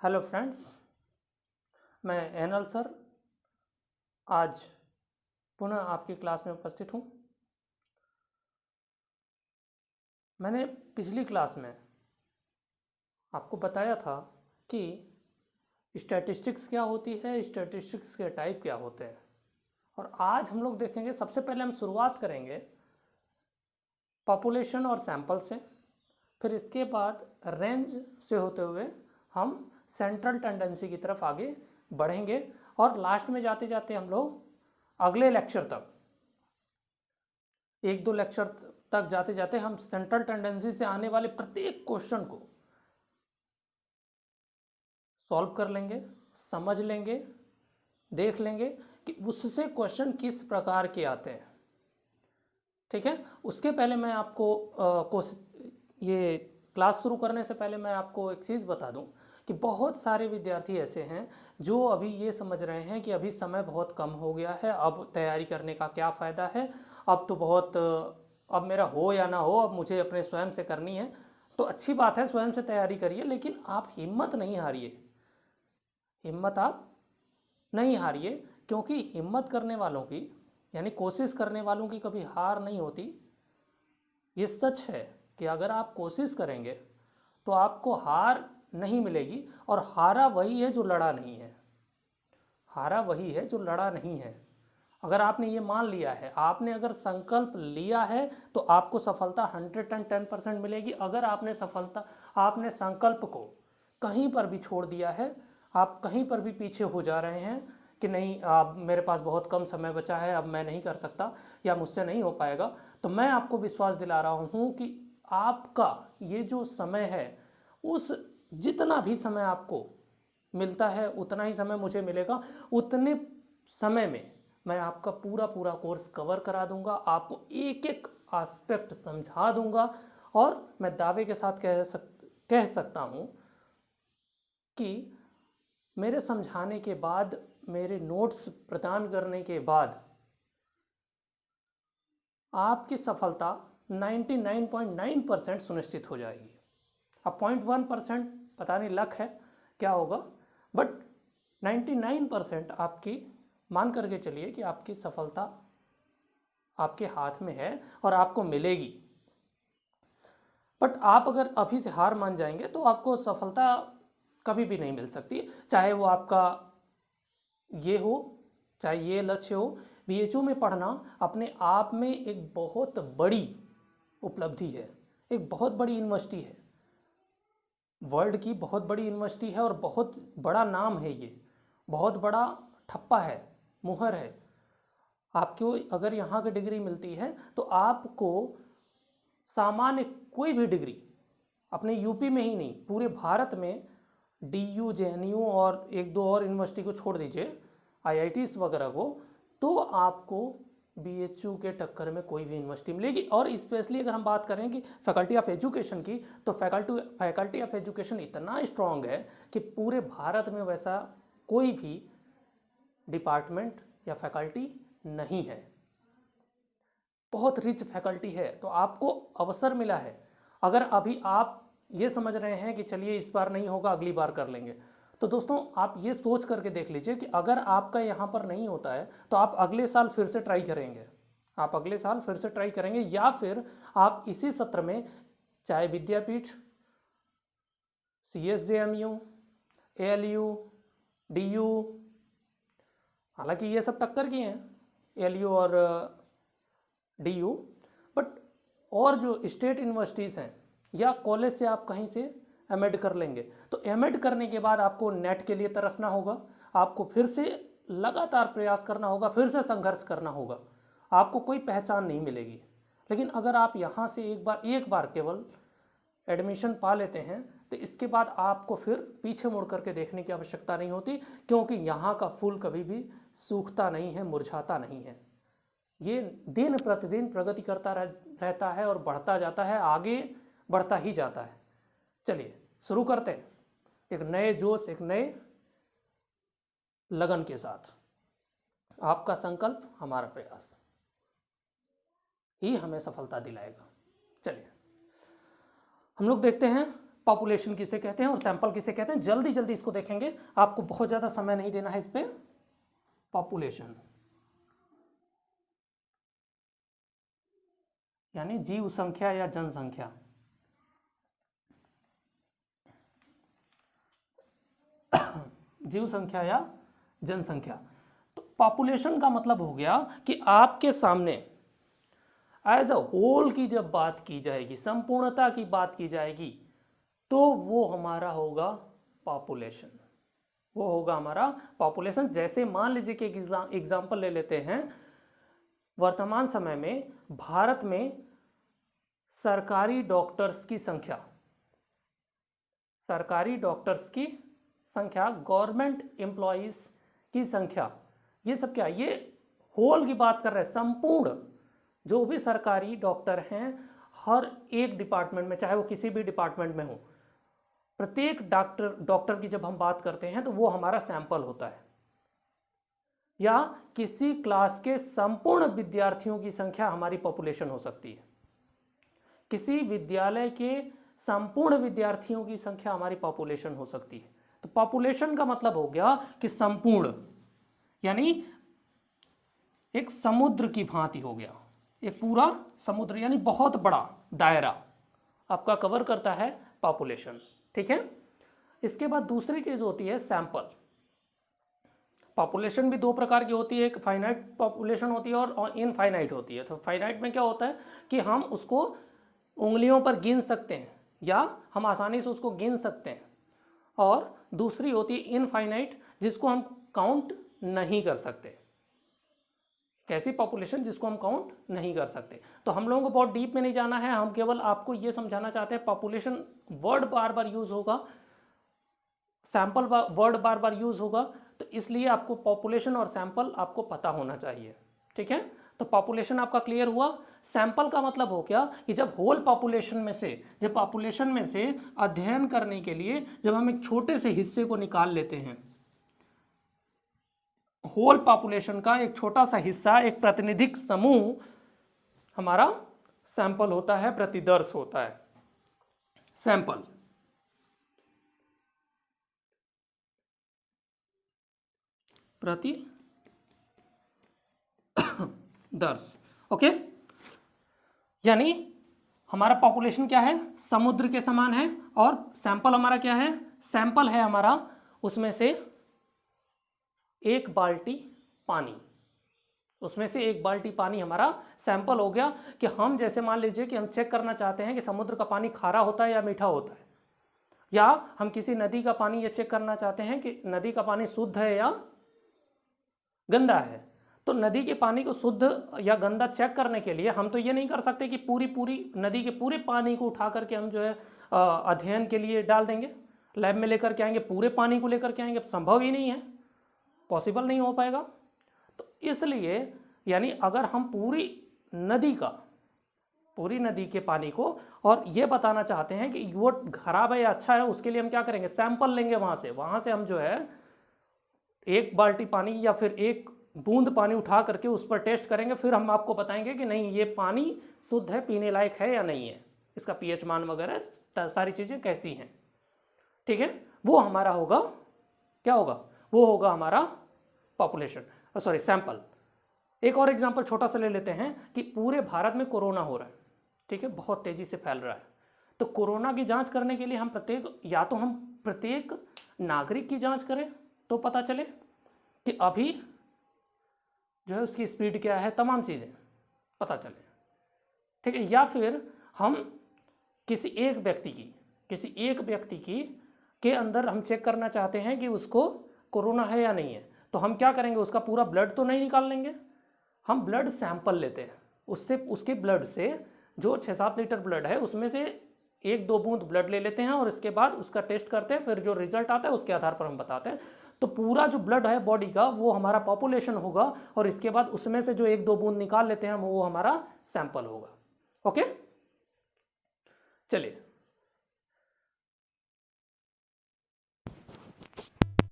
Hello friends, मैं anal sir आज पुनः आपकी क्लास में उपस्थित हूँ। मैंने पिछली क्लास में आपको बताया था कि स्टैटिस्टिक्स क्या होती है, स्टैटिस्टिक्स के टाइप क्या होते हैं। और आज हम लोग देखेंगे, सबसे पहले हम शुरुआत करेंगे पॉपुलेशन और सैंपल से, फिर इसके बाद रेंज से होते हुए हम सेंट्रल टेंडेंसी की तरफ आगे बढ़ेंगे और लास्ट में जाते जाते हम लोग अगले लेक्चर तक, एक दो लेक्चर तक जाते जाते हम सेंट्रल टेंडेंसी से आने वाले प्रत्येक क्वेश्चन को सॉल्व कर लेंगे, समझ लेंगे, देख लेंगे कि उससे क्वेश्चन किस प्रकार के आते हैं। ठीक है, उसके पहले मैं आपको ये क्लास शुरू करने से पहले मैं आपको एक चीज़ बता दूं कि बहुत सारे विद्यार्थी ऐसे हैं जो अभी ये समझ रहे हैं कि अभी समय बहुत कम हो गया है, अब तैयारी करने का क्या फ़ायदा है, अब तो बहुत अब मेरा हो या ना हो, अब मुझे अपने स्वयं से करनी है। तो अच्छी बात है, स्वयं से तैयारी करिए, लेकिन आप हिम्मत नहीं हारिए, हिम्मत आप नहीं हारिए, क्योंकि हिम्मत करने वालों की यानी कोशिश करने वालों की कभी हार नहीं होती। ये सच है कि अगर आप कोशिश करेंगे तो आपको हार नहीं मिलेगी, और हारा वही है जो लड़ा नहीं है, हारा वही है जो लड़ा नहीं है। अगर आपने ये मान लिया है, आपने अगर संकल्प लिया है, तो आपको सफलता 110% मिलेगी। अगर आपने संकल्प को कहीं पर भी छोड़ दिया है, आप कहीं पर भी पीछे हो जा रहे हैं कि नहीं, अब मेरे पास बहुत कम समय बचा है, अब मैं नहीं कर सकता या मुझसे नहीं हो पाएगा, तो मैं आपको विश्वास दिला रहा हूँ कि आपका ये जो समय है, उस जितना भी समय आपको मिलता है उतना ही समय मुझे मिलेगा, उतने समय में मैं आपका पूरा पूरा कोर्स कवर करा दूंगा, आपको एक एक एस्पेक्ट समझा दूंगा। और मैं दावे के साथ कह सकता हूं कि मेरे समझाने के बाद, मेरे नोट्स प्रदान करने के बाद आपकी सफलता 99.9% सुनिश्चित हो जाएगी। अब 0.1% पता नहीं लक है क्या होगा, बट 99% आपकी मान करके चलिए कि आपकी सफलता आपके हाथ में है और आपको मिलेगी। बट आप अगर अभी से हार मान जाएंगे तो आपको सफलता कभी भी नहीं मिल सकती, चाहे वो आपका ये हो, चाहे ये लक्ष्य हो। बीएचयू में पढ़ना अपने आप में एक बहुत बड़ी उपलब्धि है, एक बहुत बड़ी यूनिवर्सिटी है, वर्ल्ड की बहुत बड़ी यूनिवर्सिटी है और बहुत बड़ा नाम है, ये बहुत बड़ा ठप्पा है, मुहर है। आपको अगर यहाँ की डिग्री मिलती है तो आपको सामान्य कोई भी डिग्री अपने यूपी में ही नहीं, पूरे भारत में डीयू, जेएनयू और एक दो और यूनिवर्सिटी को छोड़ दीजिए, आईआईटीज वगैरह को, तो आपको बीएचयू के टक्कर में कोई भी यूनिवर्सिटी मिलेगी। और स्पेशली अगर हम बात करें कि फैकल्टी ऑफ एजुकेशन की, तो फैकल्टी ऑफ एजुकेशन इतना स्ट्रांग है कि पूरे भारत में वैसा कोई भी डिपार्टमेंट या फैकल्टी नहीं है। बहुत रिच फैकल्टी है, तो आपको अवसर मिला है। अगर अभी आप ये समझ रहे हैं कि चलिए इस बार नहीं होगा, अगली बार कर लेंगे, तो दोस्तों आप ये सोच करके देख लीजिए कि अगर आपका यहाँ पर नहीं होता है तो आप अगले साल फिर से ट्राई करेंगे, आप अगले साल फिर से ट्राई करेंगे, या फिर आप इसी सत्र में चाहे विद्यापीठ, CSJMU, ALU, DU, हालांकि ये सब टक्कर की हैं, ALU और DU, बट और जो स्टेट यूनिवर्सिटीज़ हैं या कॉलेज से आप कहीं से एमएड कर लेंगे, तो एमएड करने के बाद आपको नेट के लिए तरसना होगा, आपको फिर से लगातार प्रयास करना होगा, फिर से संघर्ष करना होगा, आपको कोई पहचान नहीं मिलेगी। लेकिन अगर आप यहाँ से एक बार केवल एडमिशन पा लेते हैं, तो इसके बाद आपको फिर पीछे मुड़ करके देखने की आवश्यकता नहीं होती, क्योंकि यहाँ का फूल कभी भी सूखता नहीं है, मुरझाता नहीं है। ये दिन प्रतिदिन प्रगति करता रहता है और बढ़ता जाता है, आगे बढ़ता ही जाता है। चलिए शुरू करते हैं एक नए जोश, एक नए लगन के साथ। आपका संकल्प, हमारा प्रयास ही हमें सफलता दिलाएगा। चलिए हम लोग देखते हैं पॉपुलेशन किसे कहते हैं और सैंपल किसे कहते हैं, जल्दी जल्दी इसको देखेंगे, आपको बहुत ज़्यादा समय नहीं देना है इस पे। पॉपुलेशन यानी जीव संख्या या जनसंख्या। जीव संख्या या जनसंख्या। तो पॉपुलेशन का मतलब हो गया कि आपके सामने एज अ होल की जब बात की जाएगी, संपूर्णता की बात की जाएगी, तो वो हमारा होगा पॉपुलेशन, वो होगा हमारा पॉपुलेशन। जैसे मान लीजिए कि एग्जांपल ले लेते हैं, वर्तमान समय में भारत में सरकारी डॉक्टर्स की संख्या, सरकारी डॉक्टर्स की संख्या, गवर्नमेंट एम्प्लॉयज की संख्या, ये सब क्या, ये होल की बात कर रहे हैं, संपूर्ण जो भी सरकारी डॉक्टर हैं हर एक डिपार्टमेंट में, चाहे वो किसी भी डिपार्टमेंट में हो, प्रत्येक डॉक्टर की जब हम बात करते हैं तो वो हमारा सैंपल होता है। या किसी क्लास के संपूर्ण विद्यार्थियों की संख्या हमारी पॉपुलेशन हो सकती है, किसी विद्यालय के संपूर्ण विद्यार्थियों की संख्या हमारी पॉपुलेशन हो सकती है। तो पॉपुलेशन का मतलब हो गया कि संपूर्ण, यानी एक समुद्र की भांति हो गया, एक पूरा समुद्र यानी बहुत बड़ा दायरा आपका कवर करता है पॉपुलेशन। ठीक है, इसके बाद दूसरी चीज होती है सैंपल। पॉपुलेशन भी दो प्रकार की होती है, एक फाइनाइट पॉपुलेशन होती है और इनफाइनाइट होती है। तो फाइनाइट में क्या होता है कि हम उसको उंगलियों पर गिन सकते हैं या हम आसानी से उसको गिन सकते हैं, और दूसरी होती है इनफाइनाइट जिसको हम काउंट नहीं कर सकते। कैसी पॉपुलेशन, जिसको हम काउंट नहीं कर सकते। तो हम लोगों को बहुत डीप में नहीं जाना है, हम केवल आपको ये समझाना चाहते हैं पॉपुलेशन वर्ड बार बार यूज होगा, सैंपल वर्ड बार बार यूज होगा, तो इसलिए आपको पॉपुलेशन और सैंपल आपको पता होना चाहिए। ठीक है, तो पॉपुलेशन आपका क्लियर हुआ। सैंपल का मतलब हो गया कि जब होल पॉपुलेशन में से, जब पॉपुलेशन में से अध्ययन करने के लिए जब हम एक छोटे से हिस्से को निकाल लेते हैं, होल पॉपुलेशन का एक छोटा सा हिस्सा, एक प्रातिनिधिक समूह हमारा सैंपल होता है, प्रतिदर्श होता है सैंपल। प्रतिदर्श, ओके। यानी हमारा पॉपुलेशन क्या है, समुद्र के समान है, और सैंपल हमारा क्या है, सैंपल है हमारा उसमें से एक बाल्टी पानी, उसमें से एक बाल्टी पानी हमारा सैंपल हो गया। कि हम जैसे मान लीजिए कि हम चेक करना चाहते हैं कि समुद्र का पानी खारा होता है या मीठा होता है, या हम किसी नदी का पानी ये चेक करना चाहते हैं कि नदी का पानी शुद्ध है या गंदा है। तो नदी के पानी को शुद्ध या गंदा चेक करने के लिए हम तो ये नहीं कर सकते कि पूरी नदी के पूरे पानी को उठा करके हम जो है अध्ययन के लिए डाल देंगे, लैब में लेकर के आएंगे, पूरे पानी को लेकर के आएंगे, संभव ही नहीं है, पॉसिबल नहीं हो पाएगा। तो इसलिए यानी अगर हम पूरी नदी के पानी को और ये बताना चाहते हैं कि वो खराब है या अच्छा है, उसके लिए हम क्या करेंगे, सैंपल लेंगे वहां से हम जो है एक बाल्टी पानी या फिर एक बूंद पानी उठा करके उस पर टेस्ट करेंगे, फिर हम आपको बताएंगे कि नहीं ये पानी शुद्ध है, पीने लायक है या नहीं है, इसका पीएच मान वगैरह सारी चीजें कैसी हैं। ठीक है, वो हमारा होगा, क्या होगा, वो होगा हमारा पॉपुलेशन, सॉरी सैंपल। एक और एग्जांपल छोटा सा ले लेते हैं कि पूरे भारत में कोरोना हो रहा है, ठीक है, बहुत तेजी से फैल रहा है। तो कोरोना की जांच करने के लिए हम प्रत्येक नागरिक की जांच करें तो पता चले कि अभी जो है उसकी स्पीड क्या है, तमाम चीजें पता चले। ठीक है, या फिर हम किसी एक व्यक्ति की के अंदर हम चेक करना चाहते हैं कि उसको कोरोना है या नहीं है, तो हम क्या करेंगे, उसका पूरा ब्लड तो नहीं निकाल लेंगे, हम ब्लड सैंपल लेते हैं, उसके ब्लड से जो 6-7 लीटर ब्लड है उसमें से 1-2 बूंद ब्लड ले लेते हैं और इसके बाद उसका टेस्ट करते हैं, फिर जो रिजल्ट आता है उसके आधार पर हम बताते हैं। तो पूरा जो ब्लड है बॉडी का वो हमारा पॉपुलेशन होगा, और इसके बाद उसमें से जो 1-2 बूंद निकाल लेते हैं हम, वो हमारा सैंपल होगा। ओके, चलिए